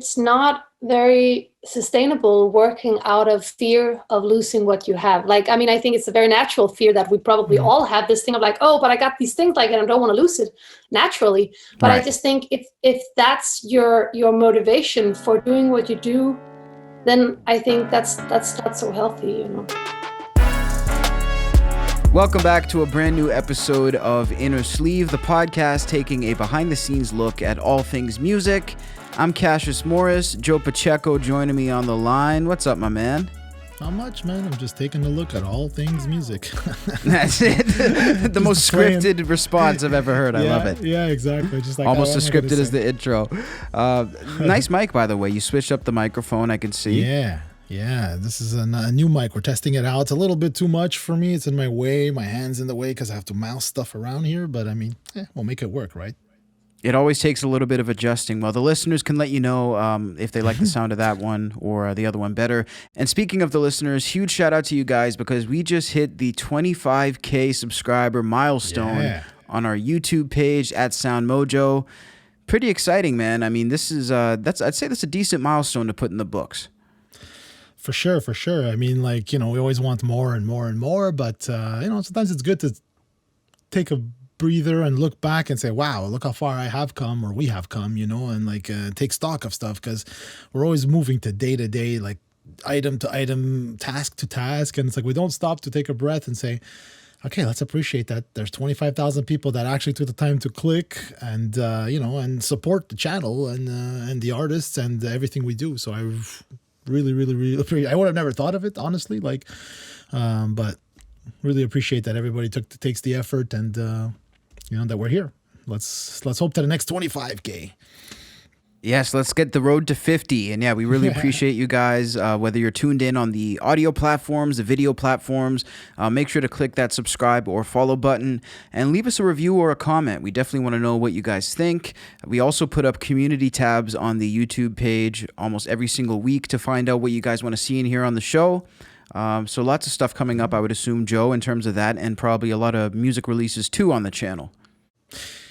it's not very sustainable working out of fear of losing what you have. Like, I mean, I think it's a very natural fear that we probably all have, this thing of like, oh, but I got these things, like, and I don't want to lose it naturally. But I just think if that's your motivation for doing what you do, then I think that's not so healthy, you know. Welcome back to a brand new episode of Innersleeve, the podcast taking a behind-the-scenes look at all things music. I'm Cassius Morris, Joe Pacheco joining me on the line. What's up, my man? Not much, man. I'm just taking a look at all things music. That's it. The most scripted response I've ever heard. I love it. Yeah, exactly. Just like almost as scripted as the intro. Nice mic, by the way. You switched up the microphone, I can see. Yeah. This is a new mic. We're testing it out. It's a little bit too much for me. It's in my way. My hand's in the way because I have to mouse stuff around here. But I mean, we'll make it work, right? It always takes a little bit of adjusting. Well, the listeners can let you know if they like the sound of that one or the other one better. And speaking of the listeners, huge shout out to you guys because we just hit the 25K subscriber milestone on our YouTube page at SoundMojo. Pretty exciting, man. I mean, this is I'd say that's a decent milestone to put in the books. For sure. I mean, like, you know, we always want more and more and more, but you know, sometimes it's good to take a breather and look back and say, wow, look how far I have come or we have come, you know, and like take stock of stuff because we're always moving to day to day, like item to item, task to task. And it's like we don't stop to take a breath and say, okay, let's appreciate that there's 25,000 people that actually took the time to click and, you know, and support the channel and the artists and everything we do. So I really appreciate. I would have never thought of it, honestly, like, but really appreciate that everybody takes the effort and, you know, that we're here. Let's hope to the next 25K. Yes, let's get the road to 50. And yeah, we really appreciate you guys, whether you're tuned in on the audio platforms, the video platforms. Make sure to click that subscribe or follow button and leave us a review or a comment. We definitely want to know what you guys think. We also put up community tabs on the YouTube page almost every single week to find out what you guys want to see and hear on the show. So lots of stuff coming up, I would assume, Joe, in terms of that, and probably a lot of music releases too on the channel.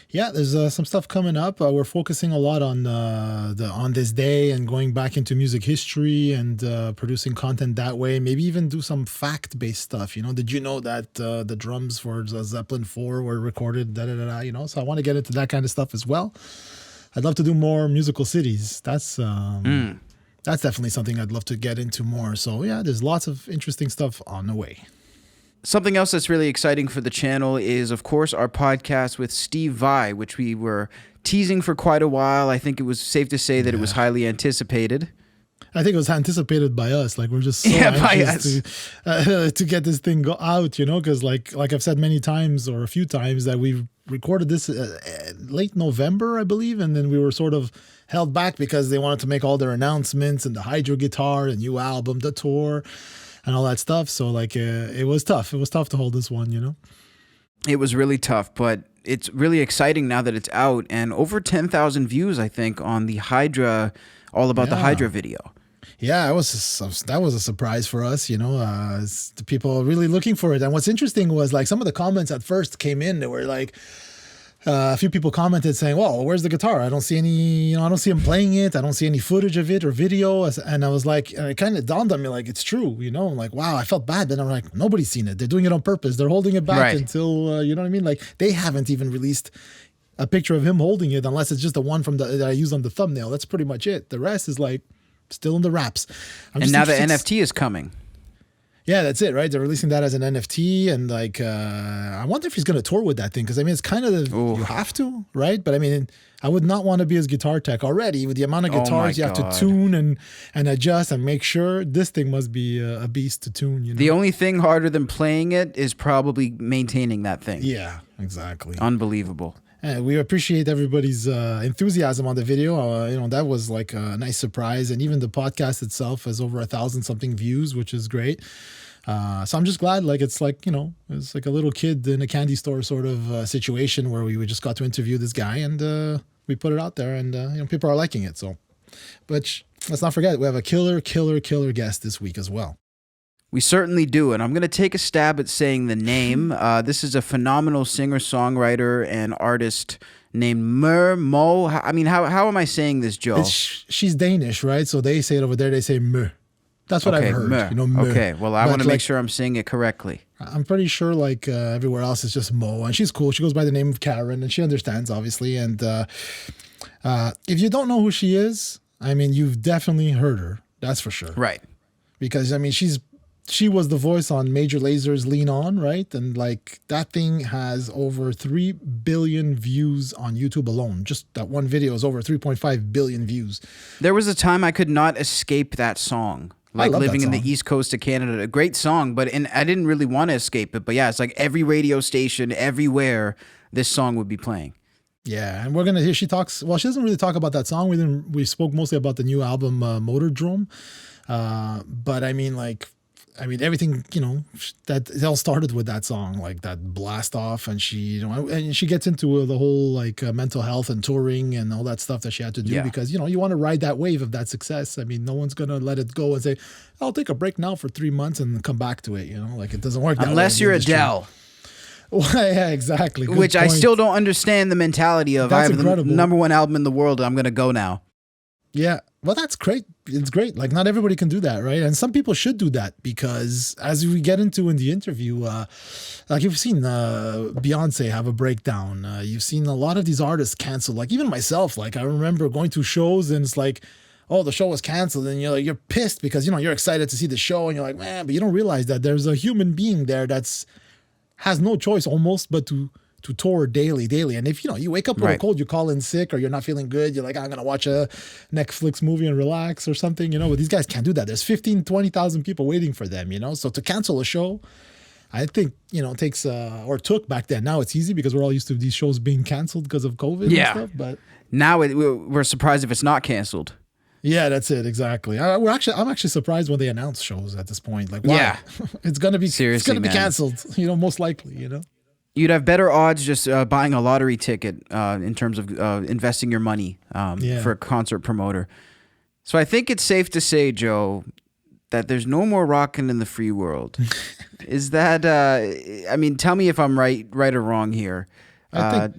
Yeah, there's some stuff coming up. We're focusing a lot on this day and going back into music history and producing content that way. Maybe even do some fact-based stuff. You know, did you know that the drums for Zeppelin 4 were recorded? You know, so I want to get into that kind of stuff as well. I'd love to do more musical cities. That's definitely something I'd love to get into more. So yeah, there's lots of interesting stuff on the way. Something else that's really exciting for the channel is, of course, our podcast with Steve Vai, which we were teasing for quite a while. I think it was safe to say that it was highly anticipated. I think it was anticipated by us. Like, we're just so anxious to get this thing out, you know, because like I've said many times or a few times that we've recorded this late November, I believe, and then we were sort of held back because they wanted to make all their announcements and the hydro guitar, the new album, the tour, and all that stuff. So like it was tough. It was tough to hold this one, you know. It was really tough, but it's really exciting now that it's out, and over 10,000 views, I think, on the Hydra, all about the Hydra video. Yeah, that was a surprise for us, you know. The people really looking for it. And what's interesting was like some of the comments at first came in. They were like, a few people commented saying, well, where's the guitar? I don't see any, you know, I don't see him playing it. I don't see any footage of it or video. And I was like, and it kind of dawned on me, like, it's true, you know. I'm like, wow, I felt bad. Then I'm like, nobody's seen it. They're doing it on purpose. They're holding it back until, you know what I mean? Like, they haven't even released a picture of him holding it unless it's just the one that I used on the thumbnail. That's pretty much it. The rest is like still in the wraps. And now the NFT is coming. Yeah, that's it, right? They're releasing that as an NFT, and like, I wonder if he's going to tour with that thing, because I mean, it's kind of you have to, right? But I mean, I would not want to be his guitar tech already with the amount of guitars you have to tune and adjust and make sure. This thing must be a beast to tune. You know? The only thing harder than playing it is probably maintaining that thing. Yeah, exactly. Unbelievable. And we appreciate everybody's enthusiasm on the video. You know, that was like a nice surprise. And even the podcast itself has over 1,000 something views, which is great. So I'm just glad, like, it's like, you know, it's like a little kid in a candy store sort of situation where we just got to interview this guy and we put it out there and, you know, people are liking it. So, but let's not forget, we have a killer guest this week as well. We certainly do, and I'm going to take a stab at saying the name. This is a phenomenal singer-songwriter and artist named Mo. I mean, how am I saying this, Joe? She's Danish, right? So they say it over there. They say Mö. That's what I've heard. Mö. You know, Mö. Okay, well, I want to make sure I'm saying it correctly. I'm pretty sure like everywhere else it's just Mo, and she's cool. She goes by the name of Karen, and she understands, obviously. And if you don't know who she is, I mean, you've definitely heard her. That's for sure. Right. Because, I mean, she was the voice on Major Laser's Lean On, right? And like that thing has over 3 billion views on YouTube alone. Just that one video is over 3.5 billion views. There was a time I could not escape that song. Like living in the East Coast of Canada, a great song, but I didn't really want to escape it. But yeah, it's like every radio station, everywhere, this song would be playing. Yeah, and we're gonna hear she talks. Well, she doesn't really talk about that song. We spoke mostly about the new album Motordrome, but I mean, everything, you know, that it all started with that song, like that blast off, and she gets into the whole like mental health and touring and all that stuff that she had to do because, you know, you want to ride that wave of that success. I mean, no one's going to let it go and say, I'll take a break now for 3 months and come back to it. You know, like it doesn't work that way. Unless you're Adele. Well, yeah, exactly. Good Which point. I still don't understand the mentality of. That's I have incredible. the number one album in the world. I'm going to go now. Yeah, well, that's great. It's great. Like, not everybody can do that, right? And some people should do that because, as we get into in the interview, like you've seen Beyonce have a breakdown. You've seen a lot of these artists cancel. Like even myself, like I remember going to shows and it's like, oh, the show was canceled, and you're pissed because you know you're excited to see the show, and you're like, man, but you don't realize that there's a human being there has no choice almost but to tour daily. And if, you know, you wake up with a cold, you call in sick, or you're not feeling good, you're like, I'm going to watch a Netflix movie and relax or something, you know, but these guys can't do that. There's 15, 20,000 people waiting for them, you know? So to cancel a show, I think, you know, takes, or took back then. Now it's easy because we're all used to these shows being canceled because of COVID and stuff, but now we're surprised if it's not canceled. Yeah, that's it. Exactly. I'm actually surprised when they announce shows at this point. Like, wow, yeah, it's going to be, seriously, it's going to be canceled, you know, most likely, you know? You'd have better odds just buying a lottery ticket in terms of investing your money for a concert promoter. So I think it's safe to say, Joe, that there's no more rocking in the free world. Is that? I mean, tell me if I'm right or wrong here. I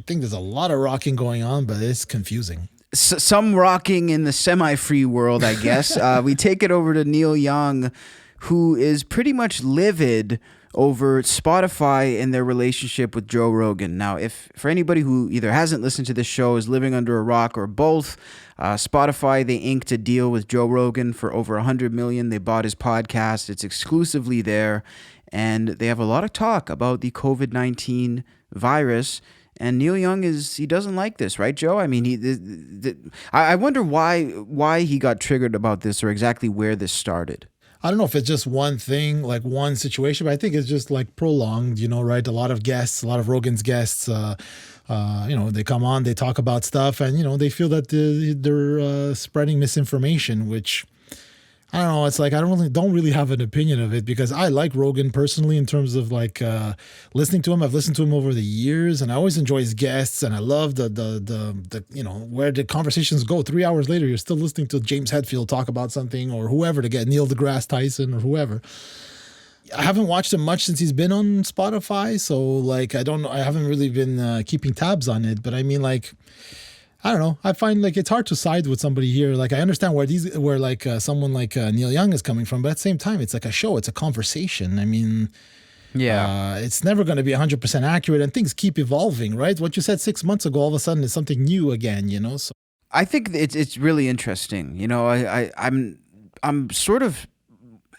think there's a lot of rocking going on, but it's confusing. Some rocking in the semi-free world, I guess. We take it over to Neil Young, who is pretty much livid over Spotify and their relationship with Joe Rogan. Now, if for anybody who either hasn't listened to this show, is living under a rock, or both, Spotify, they inked a deal with Joe Rogan for over $100 million. They bought his podcast. It's exclusively there. And they have a lot of talk about the COVID-19 virus. And Neil Young he doesn't like this, right, Joe? I mean, I wonder why he got triggered about this, or exactly where this started. I don't know if it's just one thing, like one situation, but I think it's just like prolonged, you know, right? A lot of Rogan's guests, you know, they come on, they talk about stuff, and, you know, they feel that they're spreading misinformation, which, I don't know, it's like I don't really have an opinion of it, because I like Rogan personally in terms of like listening to him. I've listened to him over the years, and I always enjoy his guests, and I love the you know, where the conversations go. 3 hours later, you're still listening to James Hetfield talk about something, or whoever, to get Neil deGrasse Tyson or whoever. I haven't watched him much since he's been on Spotify, so like I haven't really been keeping tabs on it. But I mean, like, I don't know. I find like it's hard to side with somebody here. Like I understand where like someone like Neil Young is coming from, but at the same time, it's like a show. It's a conversation. I mean, it's never going to be 100% accurate, and things keep evolving, right? What you said 6 months ago, all of a sudden, is something new again. You know. So I think it's really interesting. You know, I'm sort of.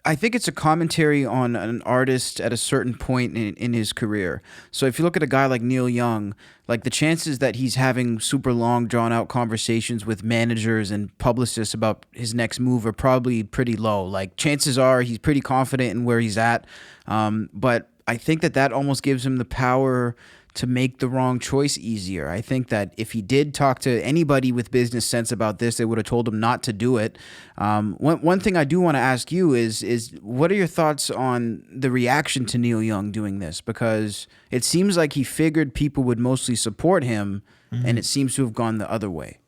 I think it's a commentary on an artist at a certain point in his career. So if you look at a guy like Neil Young, like the chances that he's having super long, drawn-out conversations with managers and publicists about his next move are probably pretty low. Like chances are he's pretty confident in where he's at. But I think that almost gives him the power to make the wrong choice easier. I think that if he did talk to anybody with business sense about this, they would have told him not to do it. One thing I do want to ask you is what are your thoughts on the reaction to Neil Young doing this? Because it seems like he figured people would mostly support him, and it seems to have gone the other way.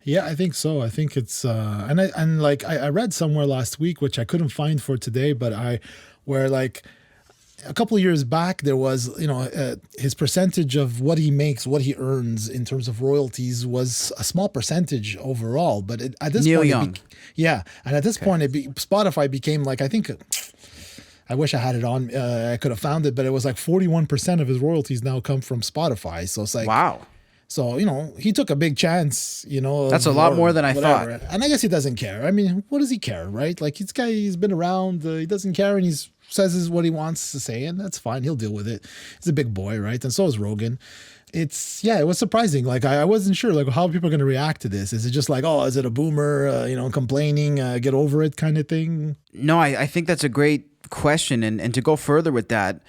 Yeah, I think so. I think it's I read somewhere last week, which I couldn't find for today, but where like a couple of years back, there was, his percentage of what he makes, what he earns in terms of royalties was a small percentage overall. But at this Neil point, Young. And at this point, Spotify became like, I think, I wish I had it on. I could have found it, but it was like 41% of his royalties now come from Spotify. So it's like, wow. So, he took a big chance, That's a lot more than I thought. And I guess he doesn't care. I mean, what does he care, right? Like, he's been around, he doesn't care, and he says what he wants to say, and that's fine. He'll deal with it. He's a big boy, right? And so is Rogan. It was surprising. Like, I wasn't sure, like, how people are going to react to this. Is it just like, oh, is it a boomer, complaining, get over it kind of thing? No, I think that's a great question. And to go further with that,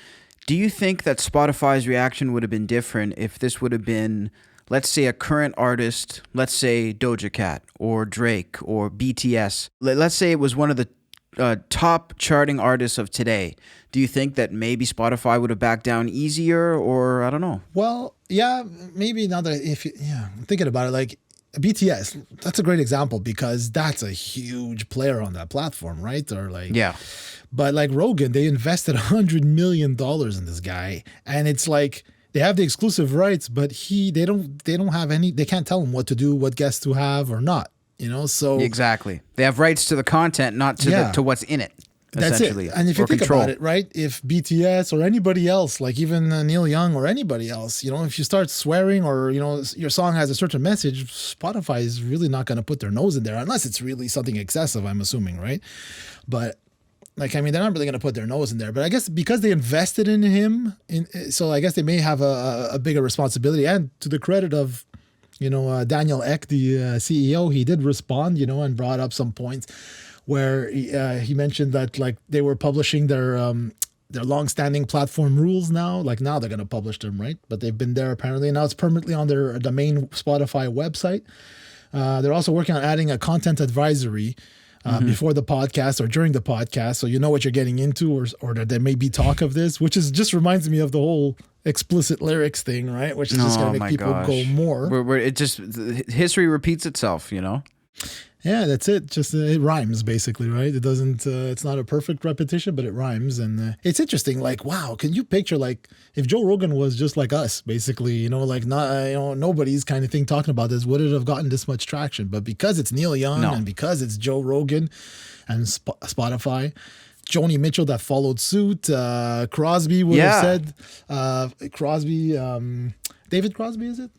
do you think that Spotify's reaction would have been different if this would have been, let's say, a current artist, let's say Doja Cat or Drake or BTS? Let's say it was one of the top charting artists of today. Do you think that maybe Spotify would have backed down easier, or I don't know? Well, yeah, maybe now that I'm thinking about it, like BTS, that's a great example because that's a huge player on that platform, right? Or like, yeah. But like Rogan, they invested $100 million in this guy, and it's like they have the exclusive rights, but they don't have any. They can't tell him what to do, what guests to have or not. So exactly, they have rights to the content, not to to what's in it. That's it. And if you think about it, right? If BTS or anybody else, like even Neil Young or anybody else, if you start swearing or your song has a certain message, Spotify is really not going to put their nose in there unless it's really something excessive. I'm assuming, right? But they're not really going to put their nose in there. But I guess because they invested in him, so I guess they may have a bigger responsibility. And to the credit of Daniel Ek, the CEO, he did respond, and brought up some points where he mentioned that like they were publishing their long-standing platform rules now. Like now they're going to publish them, right? But they've been there apparently. Now it's permanently on the main Spotify website. They're also working on adding a content advisory before the podcast or during the podcast, so you know what you're getting into, or that there may be talk of this, which just reminds me of the whole explicit lyrics thing, right? Which is just going to make people go more. History repeats itself, Yeah, that's it. Just it rhymes basically, right? It doesn't. It's not a perfect repetition, but it rhymes, and it's interesting. Like, wow, can you picture like if Joe Rogan was just like us, basically, like not, nobody's kind of thing talking about this, would it have gotten this much traction? But because it's Neil Young and because it's Joe Rogan and Spotify, Joni Mitchell that followed suit, Crosby would have said, David Crosby, is it?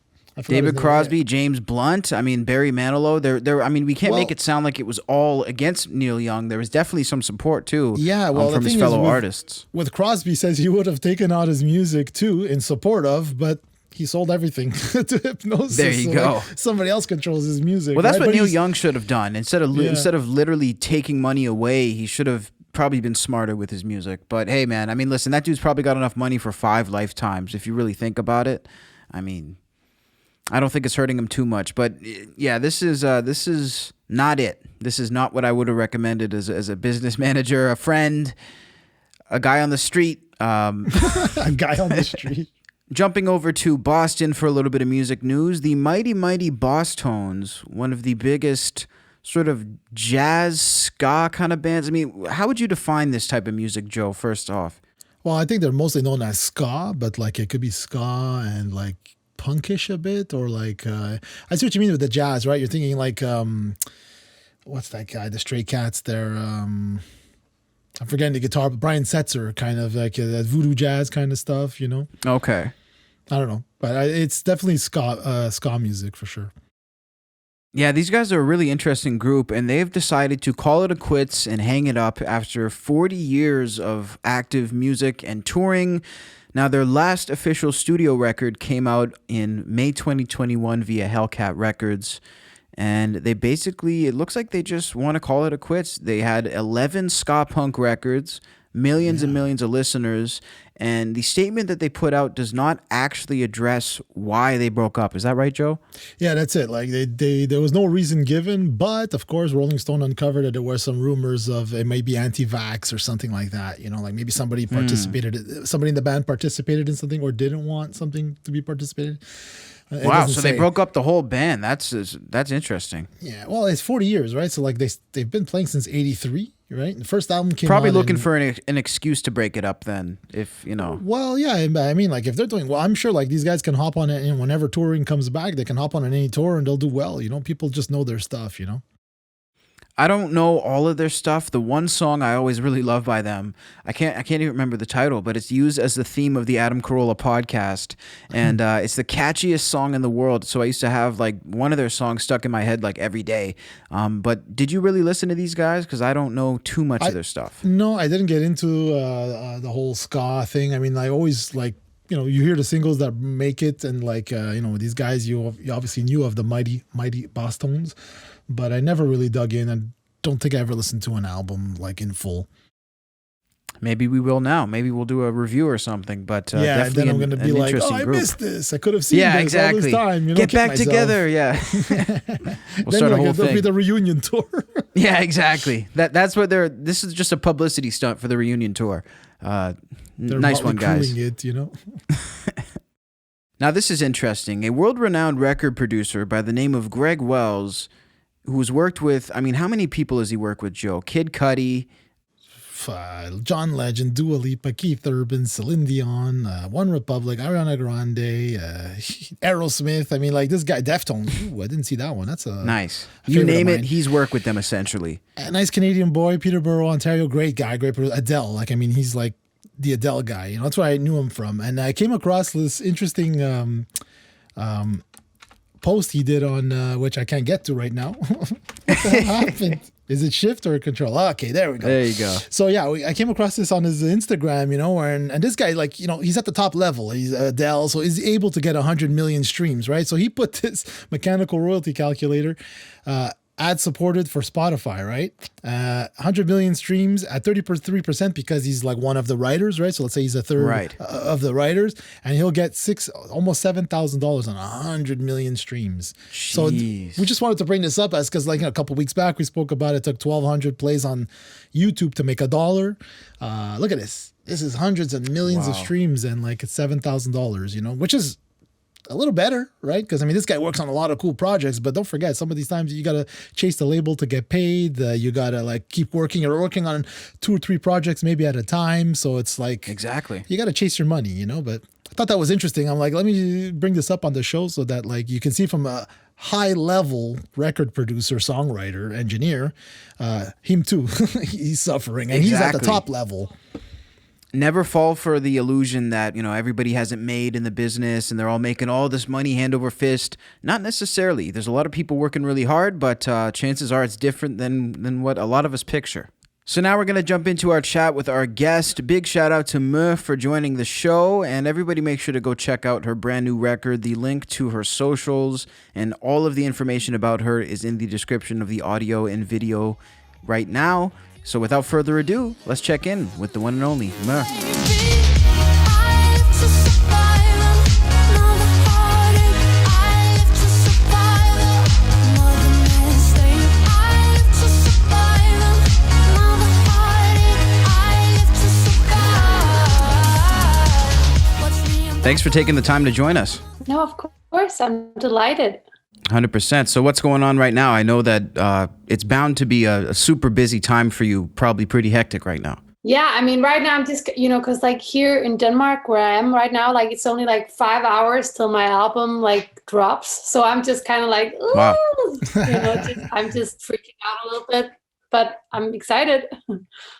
David Crosby, James Blunt, Barry Manilow. We can't make it sound like it was all against Neil Young. There was definitely some support too. Yeah, well, from his fellow artists. With Crosby says he would have taken out his music too in support of, but he sold everything to Hypnosis. There you go. Like, somebody else controls his music. Well, that's what Neil Young should have done. Instead of literally taking money away, he should have probably been smarter with his music. But hey, man, listen, that dude's probably got enough money for 5 lifetimes if you really think about it. I don't think it's hurting him too much, but yeah, this is not it. This is not what I would have recommended as a business manager, a friend, a guy on the street. A guy on the street. Jumping over to Boston for a little bit of music news, the Mighty Mighty Bosstones, one of the biggest sort of jazz ska kind of bands. How would you define this type of music, Joe? First off, well, I think they're mostly known as ska, but like it could be ska and like punkish a bit, or like I see what you mean with the jazz, right? You're thinking like what's that guy, the Stray Cats, they're I'm forgetting the guitar, but Brian Setzer, kind of like that voodoo jazz kind of stuff, Okay. I don't know, but it's definitely ska music for sure. Yeah, these guys are a really interesting group, and they've decided to call it a quits and hang it up after 40 years of active music and touring. Now, their last official studio record came out in May 2021 via Hellcat Records, and they basically, it looks like they just want to call it a quits. They had 11 ska punk records, millions and millions of listeners, and the statement that they put out does not actually address why they broke up. Is that right, Joe? Yeah, that's it. Like there was no reason given, but of course, Rolling Stone uncovered that there were some rumors of it may be anti-vax or something like that. Like maybe somebody participated, somebody in the band participated in something or didn't want something to be participated. Wow, so they broke up the whole band. That's interesting. Yeah, well, it's 40 years, right? So like they've been playing since '83. right? The first album came Probably out looking for an excuse to break it up then, if, you know. Well, yeah, I mean, like, if they're doing well, I'm sure, like, these guys can hop on it, and whenever touring comes back, they can hop on any tour and they'll do well, you know? People just know their stuff, you know? I don't know all of their stuff. The one song I always really love by them, I can't even remember the title, but it's used as the theme of the Adam Carolla podcast, and it's the catchiest song in the world. So I used to have like one of their songs stuck in my head like every day. But did you really listen to these guys? Because I don't know too much of their stuff. No, I didn't get into the whole ska thing. I mean, I always like, you know, you hear the singles that make it, and like, you know, these guys, you obviously knew of the Mighty Mighty Bosstones, but I never really dug in. I don't think I ever listened to an album like in full. Maybe we will now. Maybe we'll do a review or something. But yeah, definitely then I'm going to be like, oh, I group. missed this. I could have seen this exactly. all this time. You know, Get back together. Yeah. We'll start a whole thing. There'll be the reunion tour. Yeah, exactly. That's what this is just a publicity stunt for the reunion tour. Nice one, guys. It, you know. Now, this is interesting. A world-renowned record producer by the name of Greg Wells, who's worked with, I mean, how many people has he worked with, Joe? Kid Cudi, John Legend, Dua Lipa, Keith Urban, Celine Dion, One Republic, Ariana Grande, Aerosmith. I mean, like this guy, Deftones. Ooh, I didn't see that one. That's a nice. You name it, he's worked with them essentially. A nice Canadian boy, Peterborough, Ontario. Great guy, great producer. Adele. Like, I mean, he's like the Adele guy. You know, that's where I knew him from. And I came across this interesting post he did on which I can't get to right now. What the hell happened? Is it shift or control? Okay, there we go. There you go. So yeah, I came across this on his Instagram, you know, and this guy, like, you know, he's at the top level. He's Adele, so he's able to get 100 million streams, right? So he put this mechanical royalty calculator, ad supported for Spotify, right? 100 million streams at 33% because he's like one of the writers, right? So let's say he's a third of the writers, and he'll get almost $7,000 on 100 million streams. Jeez. So we just wanted to bring this up as because, like, a couple weeks back we spoke about it took 1,200 plays on YouTube to make $1. Look at this. This is hundreds of millions of streams, and like it's $7,000, you know, which is a little better, right? Because I mean, this guy works on a lot of cool projects, but don't forget, some of these times you gotta chase the label to get paid. You gotta like keep working. You're working on 2 or 3 projects maybe at a time, so it's like exactly you gotta chase your money, you know. But I thought that was interesting. I'm like, let me bring this up on the show so that like you can see from a high level record producer, songwriter, engineer, him too, he's suffering, and he's at the top level. Never fall for the illusion that, you know, everybody hasn't made in the business and they're all making all this money hand over fist. Not necessarily. There's a lot of people working really hard, but chances are it's different than what a lot of us picture. So now we're going to jump into our chat with our guest. Big shout out to Meh for joining the show, and everybody make sure to go check out her brand new record. The link to her socials and all of the information about her is in the description of the audio and video right now. So without further ado, let's check in with the one and only Meh. Thanks for taking the time to join us. No, of course. I'm delighted. 100%. So what's going on right now? I know that it's bound to be a super busy time for you, probably pretty hectic right now. Yeah, I mean, right now I'm just, you know, because like here in Denmark where I am right now, like it's only like 5 hours till my album like drops. So I'm just kind of like, ooh, wow. You know, I'm just freaking out a little bit, but I'm excited.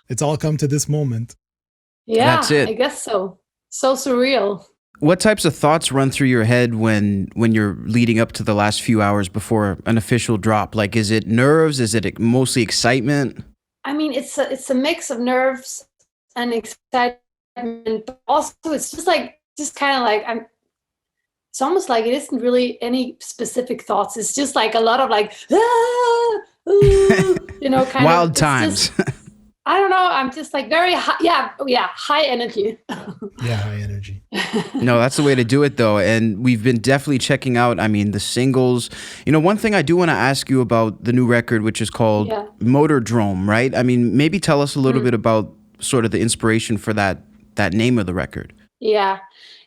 It's all come to this moment. Yeah, that's it. I guess so. So surreal. What types of thoughts run through your head when you're leading up to the last few hours before an official drop? Like, is it nerves? Is it mostly excitement? I mean, it's a mix of nerves and excitement, but also it's just kind of like it's almost like it isn't really any specific thoughts. It's just like a lot of like, ooh, you know, kind wild of times. I don't know. I'm just like very high. Yeah. High energy. Yeah. High energy. No, that's the way to do it though. And we've been definitely checking out, I mean, the singles. You know, one thing I do want to ask you about the new record, which is called Motordrome, right? I mean, maybe tell us a little bit about sort of the inspiration for that name of the record. Yeah.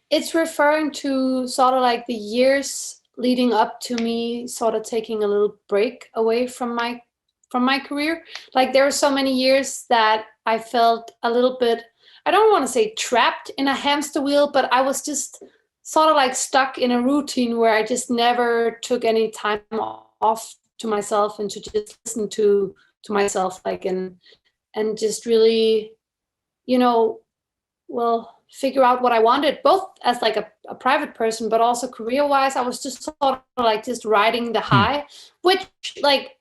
It's referring to sort of like the years leading up to me sort of taking a little break away from my from my career. Like there were so many years that I felt a little bit, I don't want to say trapped in a hamster wheel, but I was just sort of like stuck in a routine where I just never took any time off to myself and to just listen to myself, like, and just really, you know, well, figure out what I wanted, both as like a private person, but also career wise. I was just sort of like just riding the high, which like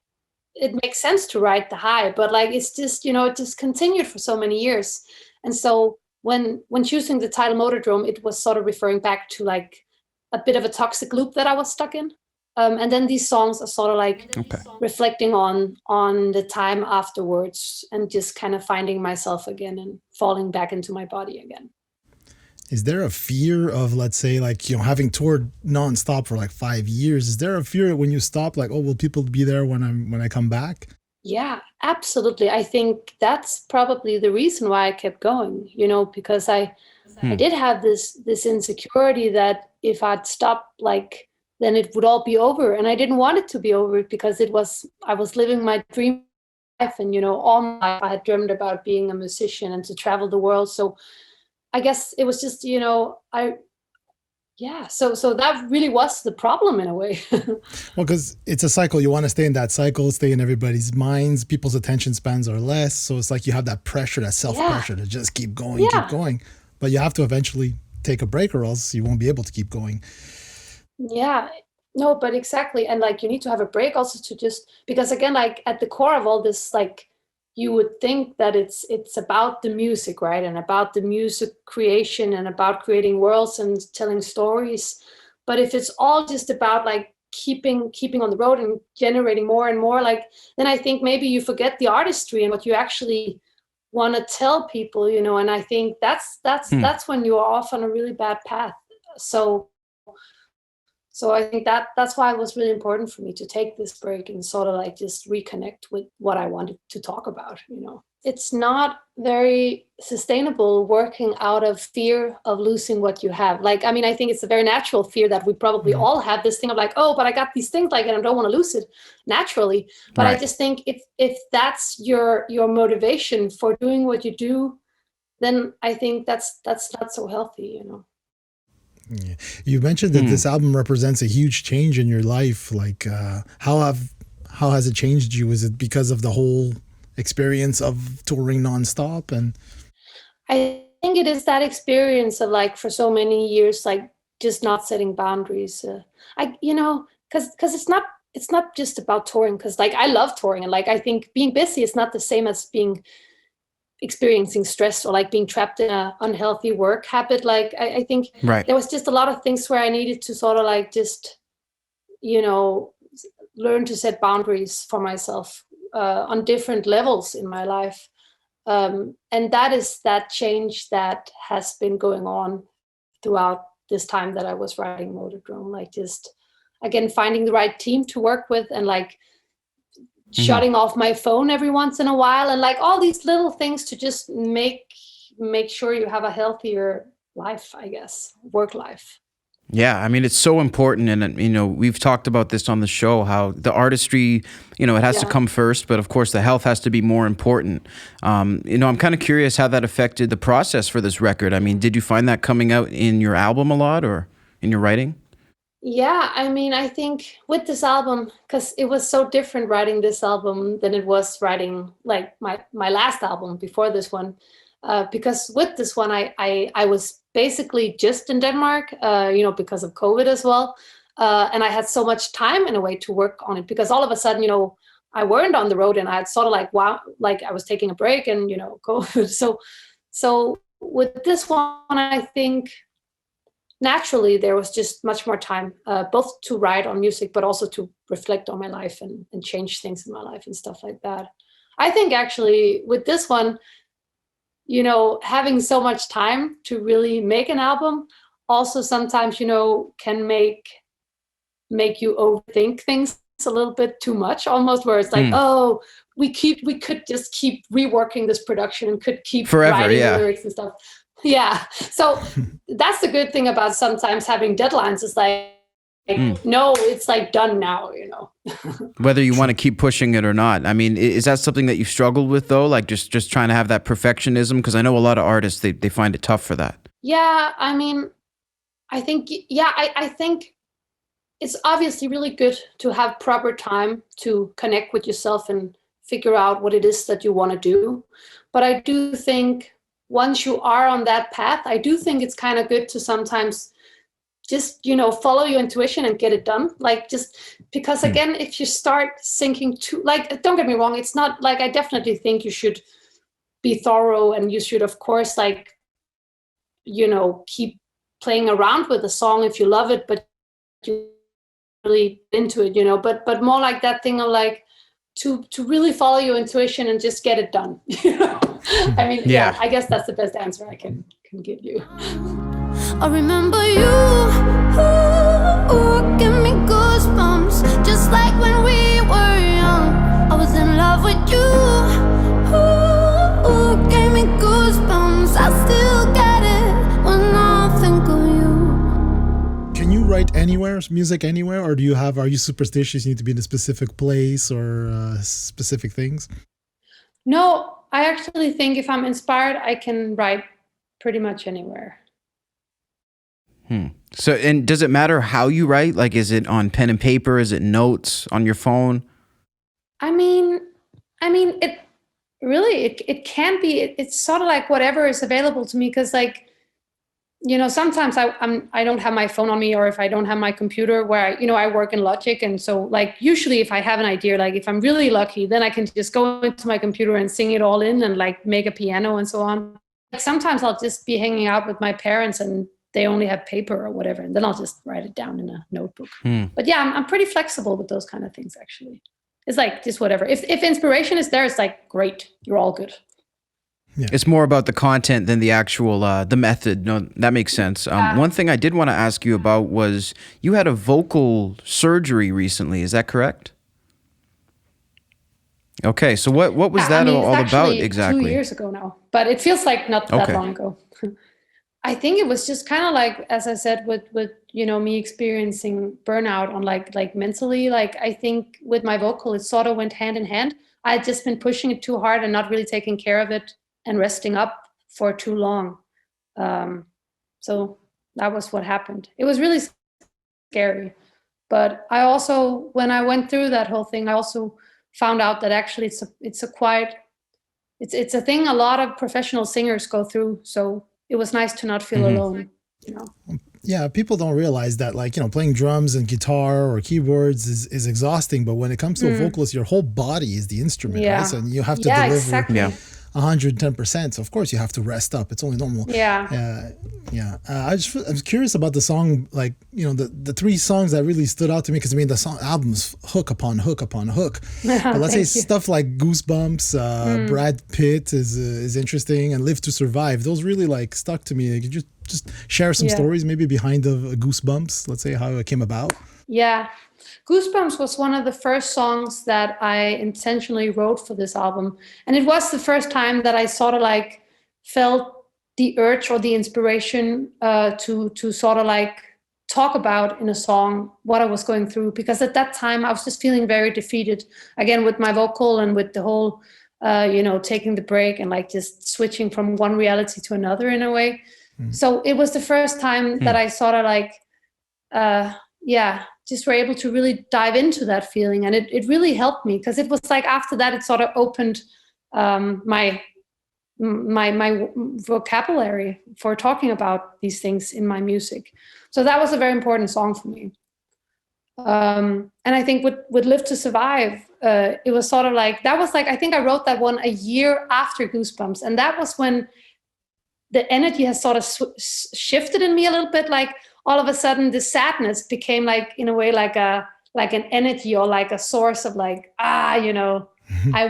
it makes sense to ride the high, but like it's just, it just continued for so many years. And so when choosing the title Motordrome, it was sort of referring back to like a bit of a toxic loop that I was stuck in. And then these songs are sort of like reflecting on the time afterwards and just kind of finding myself again and falling back into my body again. Is there a fear of, let's say, like, having toured nonstop for like 5 years? Is there a fear when you stop, like, oh, will people be there when I come back? Yeah, absolutely. I think that's probably the reason why I kept going, because I did have this insecurity that if I'd stop, like, then it would all be over. And I didn't want it to be over because I was living my dream life. And, all my life I had dreamed about being a musician and to travel the world. So I guess it was just, so that really was the problem in a way. Well, because it's a cycle. You want to stay in that cycle, stay in everybody's minds. People's attention spans are less. So it's like you have that pressure, that self-pressure to just keep going, keep going. But you have to eventually take a break or else you won't be able to keep going. Yeah, no, but exactly. And like, you need to have a break also to just, because again, like at the core of all this, like you would think that it's about the music, right? And about the music creation and about creating worlds and telling stories. But if it's all just about like keeping on the road and generating more and more, like, then I think maybe you forget the artistry and what you actually want to tell people, and I think that's when you're off on a really bad path. So I think that's why it was really important for me to take this break and sort of like just reconnect with what I wanted to talk about, It's not very sustainable working out of fear of losing what you have. Like, I mean, I think it's a very natural fear that we probably all have, this thing of like, oh, but I got these things, like, and I don't want to lose it naturally. But right. I just think if that's your motivation for doing what you do, then I think that's not so healthy, Yeah. You mentioned that this album represents a huge change in your life. Like, how has it changed you? Is it because of the whole experience of touring nonstop? And I think it is that experience of like for so many years, like just not setting boundaries. Because it's not just about touring. Because like I love touring, and like I think being busy is not the same as experiencing stress or like being trapped in an unhealthy work habit. Like I think there was just a lot of things where I needed to sort of like just, learn to set boundaries for myself on different levels in my life. And that is that change that has been going on throughout this time that I was writing Motordrome, like just, again, finding the right team to work with and like shutting off my phone every once in a while and like all these little things to just make sure you have a healthier life, I guess, work life. Yeah, I mean, it's so important. And, we've talked about this on the show, how the artistry, it has to come first. But of course, the health has to be more important. I'm kind of curious how that affected the process for this record. I mean, did you find that coming out in your album a lot or in your writing? Yeah, I mean, I think with this album, because it was so different writing this album than it was writing like my last album before this one. Because with this one, I was basically just in Denmark, because of COVID as well. And I had so much time in a way to work on it because all of a sudden, I weren't on the road and I had sort of like, wow, like I was taking a break and, COVID. So with this one, I think naturally there was just much more time, both to write on music, but also to reflect on my life and change things in my life and stuff like that. I think actually with this one, having so much time to really make an album also sometimes, can make you overthink things a little bit too much, almost, where it's like, oh, we could just keep reworking this production and could keep forever, writing the lyrics and stuff. Yeah. So that's the good thing about sometimes having deadlines is like, no, it's like done now, Whether you want to keep pushing it or not. I mean, is that something that you struggled with though? Like just trying to have that perfectionism? Because I know a lot of artists, they find it tough for that. Yeah, I mean, I think, I think it's obviously really good to have proper time to connect with yourself and figure out what it is that you want to do. But I do think once you are on that path, I do think it's kind of good to sometimes just, follow your intuition and get it done. Like just because again, if you start thinking too, like, don't get me wrong, it's not like, I definitely think you should be thorough and you should, of course, like, keep playing around with the song if you love it, but you really into it, but more like that thing of like, to really follow your intuition and just get it done. I mean, yeah, I guess that's the best answer I can give you. I remember you, give me goosebumps, just like when we were young. I was in love with you, gave me goosebumps. I still get it when I think of you. Can you write anywhere, music anywhere, or are you superstitious? You need to be in a specific place or specific things? No, I actually think if I'm inspired, I can write pretty much anywhere. So, and does it matter how you write? Like, is it on pen and paper? Is it notes on your phone? I mean, it really, it can be, it's sort of like whatever is available to me. Cause like, sometimes I don't have my phone on me, or if I don't have my computer where I work in Logic. And so like, usually if I have an idea, like if I'm really lucky, then I can just go into my computer and sing it all in and like make a piano and so on. Like sometimes I'll just be hanging out with my parents and they only have paper or whatever, and then I'll just write it down in a notebook. But yeah, I'm pretty flexible with those kind of things, actually. It's like just whatever. If inspiration is there, it's like, great, you're all good. Yeah. It's more about the content than the actual, the method. No, that makes sense. One thing I did want to ask you about was you had a vocal surgery recently. Is that correct? Okay, so what was that all about exactly? 2 years ago now, but it feels like not that long ago. I think it was just kind of like, as I said, with me experiencing burnout on like mentally, like I think with my vocal, it sort of went hand in hand. I had just been pushing it too hard and not really taking care of it and resting up for too long. So that was what happened. It was really scary. But I also, when I went through that whole thing, I also found out that actually it's a thing a lot of professional singers go through. So it was nice to not feel alone, Yeah, people don't realize that, like, playing drums and guitar or keyboards is exhausting. But when it comes to a vocalist, your whole body is the instrument, right? So you have to deliver exactly. 110%. So of course you have to rest up. It's only normal. Yeah. I was curious about the song, like, the three songs that really stood out to me, because I mean the album's hook upon hook upon hook. But let's say stuff like Goosebumps, Brad Pitt is interesting, and Live to Survive. Those really like stuck to me. Could you just share some stories maybe behind the Goosebumps? Let's say how it came about. Yeah. Goosebumps was one of the first songs that I intentionally wrote for this album. And it was the first time that I sort of like felt the urge or the inspiration to sort of like talk about in a song what I was going through. Because at that time I was just feeling very defeated, again, with my vocal and with the whole, taking the break and like just switching from one reality to another in a way. So it was the first time that I sort of like, just were able to really dive into that feeling. And it really helped me, because it was like after that, it sort of opened my vocabulary for talking about these things in my music. So that was a very important song for me. And I think with Live to Survive, it was sort of like, that was like, I think I wrote that one a year after Goosebumps. And that was when the energy has sort of shifted in me a little bit. Like all of a sudden the sadness became like, in a way, like an energy or like a source of like, I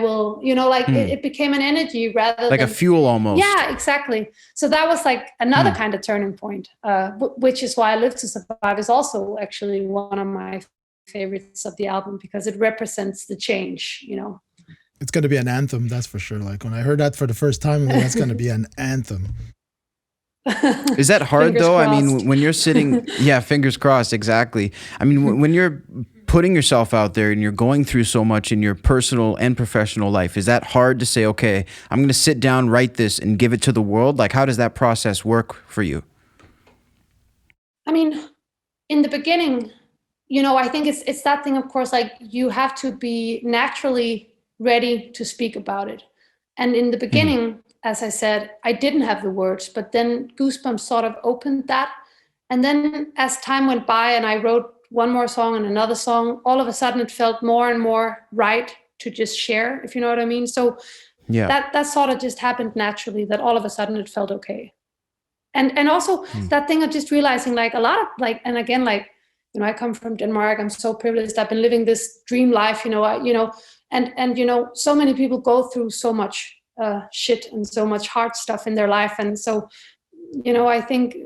will, it became an energy rather like than a fuel almost. Yeah, exactly. So that was like another kind of turning point, which is why Live to Survive is also actually one of my favorites of the album, because it represents the change, It's going to be an anthem, that's for sure. Like when I heard that for the first time, that's going to be an anthem. Is that hard Fingers though? I crossed. mean, when you're sitting, yeah, fingers crossed, exactly. I mean, when you're putting yourself out there and you're going through so much in your personal and professional life, is that hard to say, okay, I'm going to sit down, write this and give it to the world? Like, how does that process work for you? I mean, in the beginning, I think it's that thing, of course, like you have to be naturally ready to speak about it. And in the beginning, as I said, I didn't have the words, but then Goosebumps sort of opened that. And then as time went by and I wrote one more song and another song, all of a sudden it felt more and more right to just share, if you know what I mean. So that sort of just happened naturally, that all of a sudden it felt okay. And also that thing of just realizing like a lot of like, and again, like, I come from Denmark. I'm so privileged. I've been living this dream life, and so many people go through so much shit and so much hard stuff in their life. And so, I think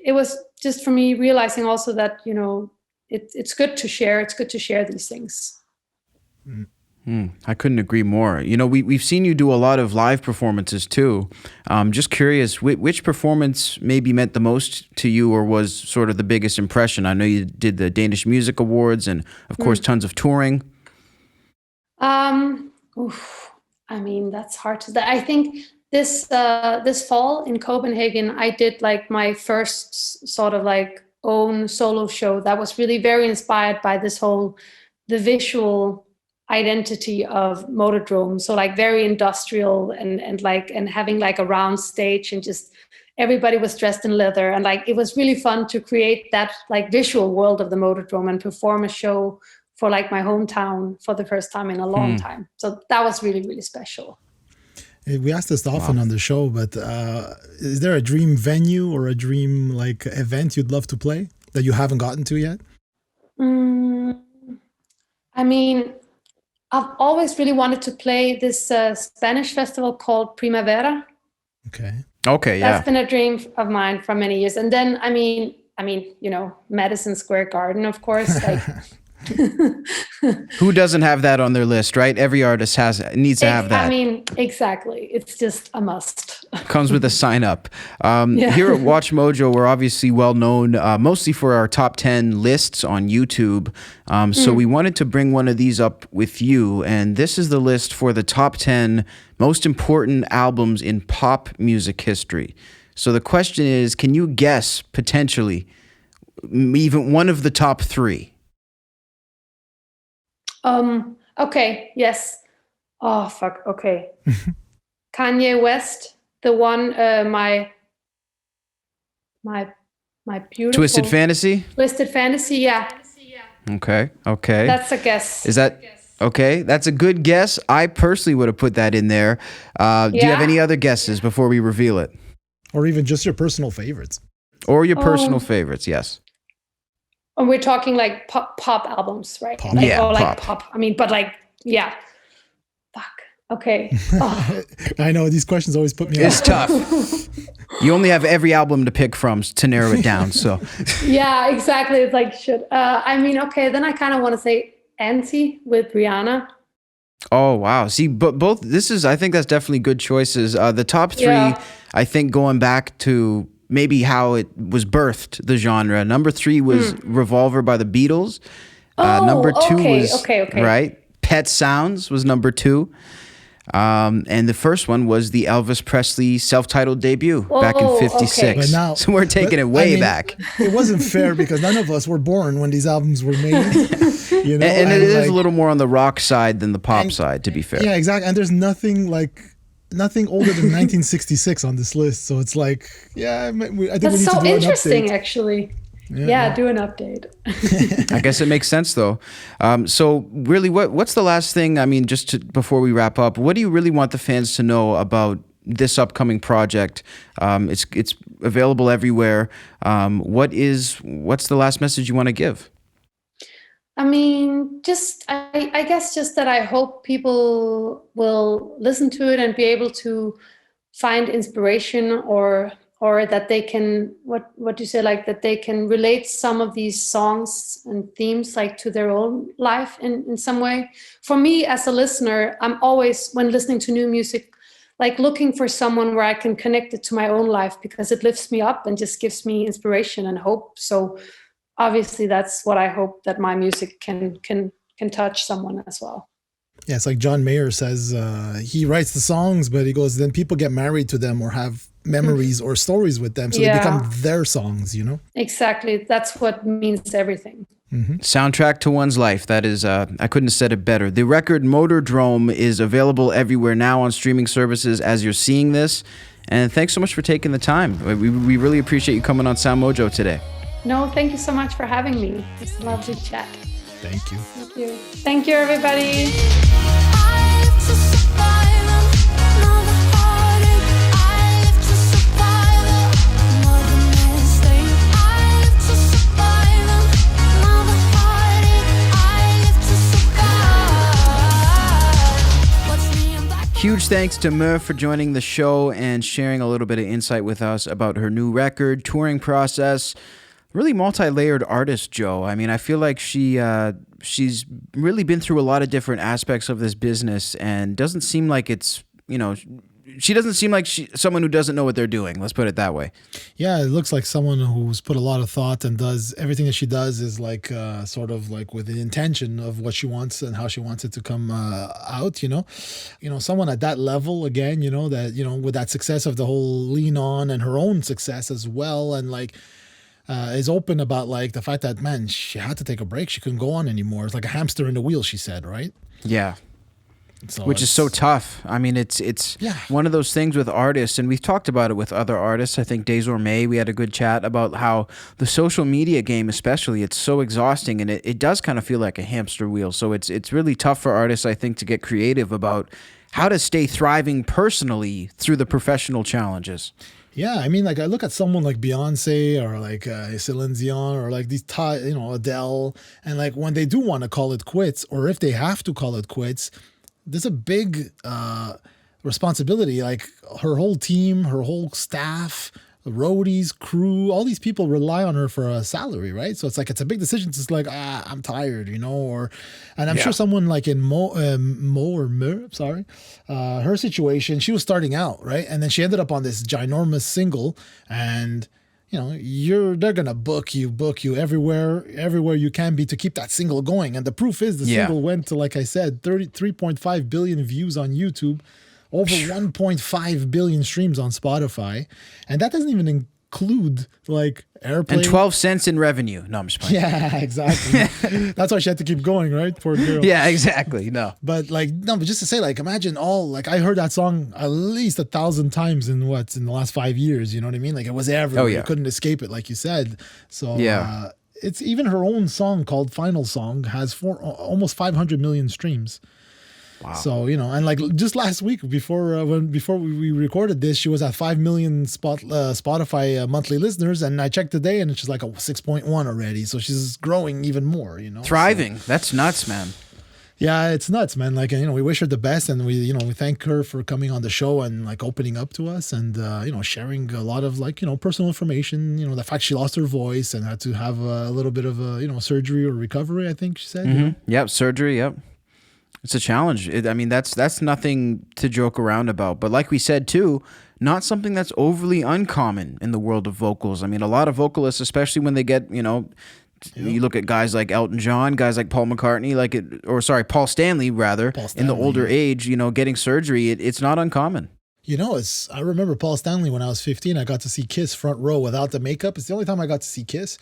it was just for me realizing also that, it's good to share. It's good to share these things. I couldn't agree more. We've seen you do a lot of live performances too. Just curious, which performance maybe meant the most to you or was sort of the biggest impression? I know you did the Danish Music Awards and, of course, tons of touring. I mean, that's hard to say. I think this fall in Copenhagen, I did like my first sort of like own solo show that was really very inspired by the visual identity of Motordrome. So like very industrial and having like a round stage and just everybody was dressed in leather. And like, it was really fun to create that like visual world of the Motordrome and perform a show for like my hometown for the first time in a long time. So that was really, really special. We ask this often on the show, but is there a dream venue or a dream like event you'd love to play that you haven't gotten to yet? I mean, I've always really wanted to play this Spanish festival called Primavera. Okay, yeah. That's been a dream of mine for many years. And then, I mean, Madison Square Garden, of course. Like, who doesn't have that on their list, right? Every artist needs to have that. I mean, exactly. It's just a must. Comes with a sign up. Here at WatchMojo, we're obviously well known mostly for our top 10 lists on YouTube. So we wanted to bring one of these up with you. And this is the list for the top 10 most important albums in pop music history. So the question is, can you guess potentially even one of the top 3? Okay, yes. Oh, fuck, okay. Kanye West, the one, my beautiful... Twisted Fantasy? Twisted Fantasy, yeah. Okay. That's a guess. Is that... Okay, that's a good guess. I personally would have put that in there. Do you have any other guesses before we reveal it? Or even just your personal favorites. Or your personal favorites, yes. And we're talking like pop albums, right? Pop. Like, Pop. pop. I mean, but like, yeah. Fuck. Okay. Oh. I know these questions always put me It's off. tough. You only have every album to pick from to narrow it down, so. Yeah, exactly. It's like, shit. I mean, okay, then I kind of want to say Anti with Rihanna. Oh, wow. See, but I think that's definitely good choices. The top 3, I think going back to maybe how it was birthed, the genre. Number 3 was Revolver by the Beatles. Number 2 was, right? Pet Sounds was number 2. And the first one was the Elvis Presley self-titled debut back in 56. But now, so we're taking it way back. It wasn't fair because none of us were born when these albums were made. And it is a little more on the rock side than the pop side, to be fair. Yeah, exactly. And there's nothing older than 1966 on this list. So it's like, I think we need to do an update. That's so interesting, actually. Yeah, do an update. I guess it makes sense, though. So really, what's the last thing, I mean, before we wrap up, what do you really want the fans to know about this upcoming project? It's available everywhere. What's the last message you want to give? I mean, I guess just that I hope people will listen to it and be able to find inspiration or that they can, what do you say, like that they can relate some of these songs and themes like to their own life in some way. For me as a listener, I'm always, when listening to new music, like looking for someone where I can connect it to my own life, because it lifts me up and just gives me inspiration and hope. So obviously that's what I hope that my music can touch someone as well. Yeah, it's like John Mayer says, he writes the songs, but he goes, then people get married to them or have memories or stories with them. So they become their songs, you know? Exactly. That's what means everything. Soundtrack to one's life. That is, I couldn't have said it better. The record Motordrome is available everywhere now on streaming services as you're seeing this. And thanks so much for taking the time. We really appreciate you coming on SoundMojo today. No, thank you so much for having me. It's a lovely chat. Thank you. Thank you. Thank you, everybody. Huge thanks to Mur for joining the show and sharing a little bit of insight with us about her new record, touring process. Really multi-layered artist, Joe. I mean, I feel like she's really been through a lot of different aspects of this business and doesn't seem like it's, you know, she doesn't seem like someone who doesn't know what they're doing. Let's put it that way. Yeah, it looks like someone who's put a lot of thought and does everything that she does is like sort of like with the intention of what she wants and how she wants it to come out, you know. You know, someone at that level, again, you know, that, you know, with that success of the whole Lean On and her own success as well, and like is open about like the fact that, man, she had to take a break. She couldn't go on anymore. It's like a hamster in the wheel, she said, right? Yeah. So which is so tough. I mean, it's one of those things with artists, and we've talked about it with other artists. I think Desormais, we had a good chat about how the social media game, especially, it's so exhausting, and it does kind of feel like a hamster wheel. So it's really tough for artists, I think, to get creative about how to stay thriving personally through the professional challenges. Yeah, I mean, like I look at someone like Beyonce or like Celine Dion or like these, you know, Adele, and like when they do want to call it quits, or if they have to call it quits, there's a big responsibility. Like her whole team, her whole staff, the roadies, crew, all these people rely on her for a salary, right? So it's like it's a big decision. It's like I'm tired, you know, and I'm sure someone like in her situation, she was starting out, right, and then she ended up on this ginormous single, and you know, they're gonna book you everywhere you can be to keep that single going. And the proof is the single went to, like I said, 33.5 billion views on YouTube, over 1.5 billion streams on Spotify, and that doesn't even include like airplay. And 12 cents in revenue. No, I'm just playing. Yeah, exactly. That's why she had to keep going, right? Poor girl. Yeah, exactly. No. But just to say, like, imagine I heard that song at least 1,000 times in the last 5 years, you know what I mean? Like it was everywhere. Oh, yeah. You couldn't escape it, like you said. So it's even her own song called Final Song has almost 500 million streams. Wow. So, you know, and like just last week before we recorded this, she was at 5 million Spotify monthly listeners, and I checked today and she's like a 6.1 already. So she's growing even more, you know. Thriving. So, that's nuts, man. Yeah, it's nuts, man. Like, you know, we wish her the best, and we thank her for coming on the show and like opening up to us and you know, sharing a lot of like, you know, personal information, you know, the fact she lost her voice and had to have a little bit of a, you know, surgery or recovery, I think she said. Mm-hmm. You know? Yep, surgery, yep. It's a challenge. I mean, that's nothing to joke around about. But like we said, too, not something that's overly uncommon in the world of vocals. I mean, a lot of vocalists, especially when they get, you know, you look at guys like Elton John, guys like Paul McCartney, Paul Stanley, rather, in the older age, you know, getting surgery, it's not uncommon. You know, I remember Paul Stanley when I was 15. I got to see Kiss front row without the makeup. It's the only time I got to see Kiss.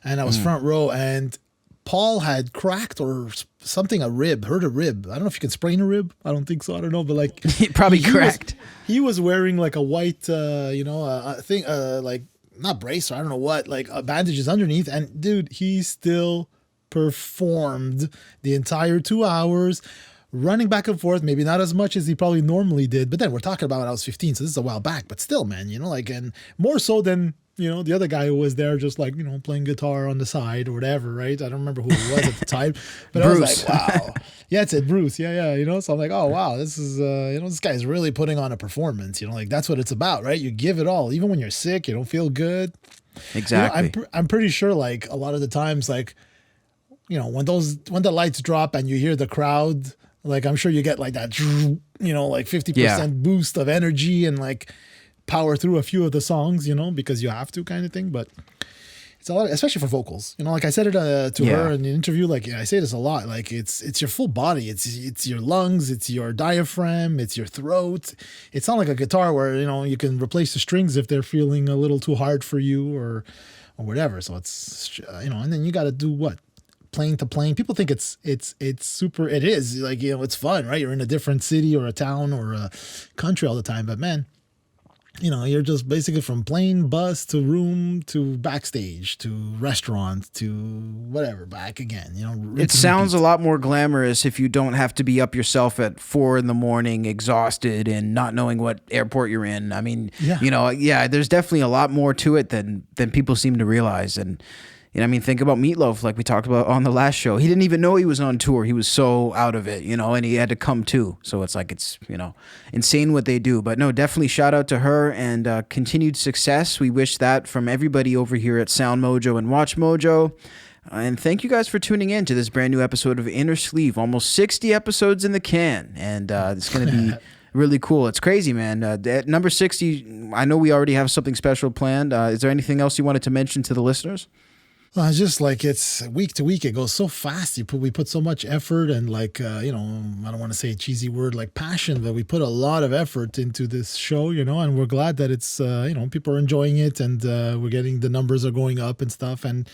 And I was front row, and Paul had cracked or something, hurt a rib. I don't know if you can sprain a rib. I don't think so. I don't know, but like probably cracked. He was wearing like a white, you know, a thing, like not brace or I don't know what, like bandages underneath. And dude, he still performed the entire 2 hours, running back and forth. Maybe not as much as he probably normally did, but then we're talking about when I was 15, so this is a while back. But still, man, you know, like, and more so than, you know, the other guy who was there just like, you know, playing guitar on the side or whatever, right? I don't remember who it was at the time. But Bruce. I was like, wow. Yeah, it's Bruce. Yeah, you know? So I'm like, oh, wow, this is, you know, this guy's really putting on a performance. You know, like that's what it's about, right? You give it all. Even when you're sick, you don't feel good. Exactly. You know, I'm pretty sure like a lot of the times, like, you know, when the lights drop and you hear the crowd Like, I'm sure you get like that, like 50% boost of energy and like power through a few of the songs, because you have to kind of thing. But it's a lot, especially for vocals. Like I said it to her in the interview. Like I say this a lot. Like it's your full body. It's your lungs. It's your diaphragm. It's your throat. It's not like a guitar where you can replace the strings if they're feeling a little too hard for you or whatever. So it's and then you got to do what? Plane to plane. People think it's super. It is like it's fun, right? You're in a different city or a town or a country all the time. But man, you're just basically from plane, bus to room to backstage to restaurant to whatever, back again. It sounds a lot more glamorous if you don't have to be up yourself at 4 a.m, exhausted and not knowing what airport you're in. I mean, there's definitely a lot more to it than people seem to realize. And think about Meatloaf, like we talked about on the last show. He didn't even know he was on tour. He was so out of it, and he had to come too. So it's like, it's, insane what they do. But no, definitely shout out to her and continued success. We wish that from everybody over here at SoundMojo and WatchMojo. And thank you guys for tuning in to this brand new episode of Innersleeve. Almost 60 episodes in the can. And it's going to be really cool. It's crazy, man. At number 60, I know we already have something special planned. Is there anything else you wanted to mention to the listeners? Well, it's just like it's week to week. It goes so fast. We put so much effort and like, I don't want to say a cheesy word like passion, but we put a lot of effort into this show, and we're glad that it's, people are enjoying it and we're getting the numbers are going up and stuff. And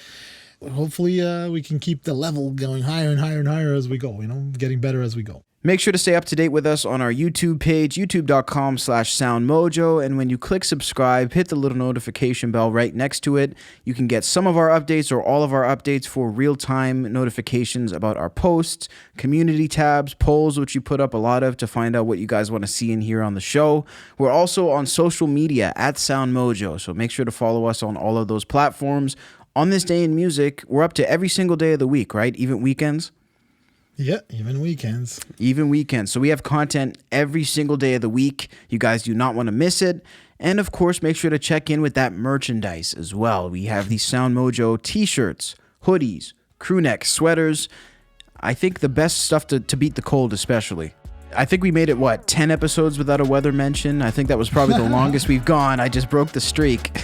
hopefully we can keep the level going higher and higher and higher as we go, getting better as we go. Make sure to stay up to date with us on our YouTube page, youtube.com/SoundMojo. And when you click subscribe, hit the little notification bell right next to it. You can get some of our updates or all of our updates for real-time notifications about our posts, community tabs, polls, which you put up a lot of to find out what you guys want to see and hear on the show. We're also on social media at SoundMojo, so make sure to follow us on all of those platforms. On This Day in Music, we're up to every single day of the week, right? Even weekends? Yeah, even weekends. Even weekends. So we have content every single day of the week. You guys do not want to miss it. And of course, make sure to check in with that merchandise as well. We have these SoundMojo t-shirts, hoodies, crew neck, sweaters. I think the best stuff to beat the cold especially. I think we made it, 10 episodes without a weather mention? I think that was probably the longest we've gone. I just broke the streak.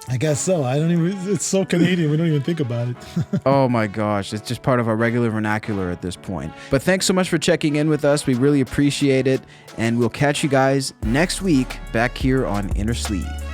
I guess so. It's so Canadian, we don't even think about it. Oh my gosh, it's just part of our regular vernacular at this point. But thanks so much for checking in with us. We really appreciate it. And we'll catch you guys next week back here on Innersleeve.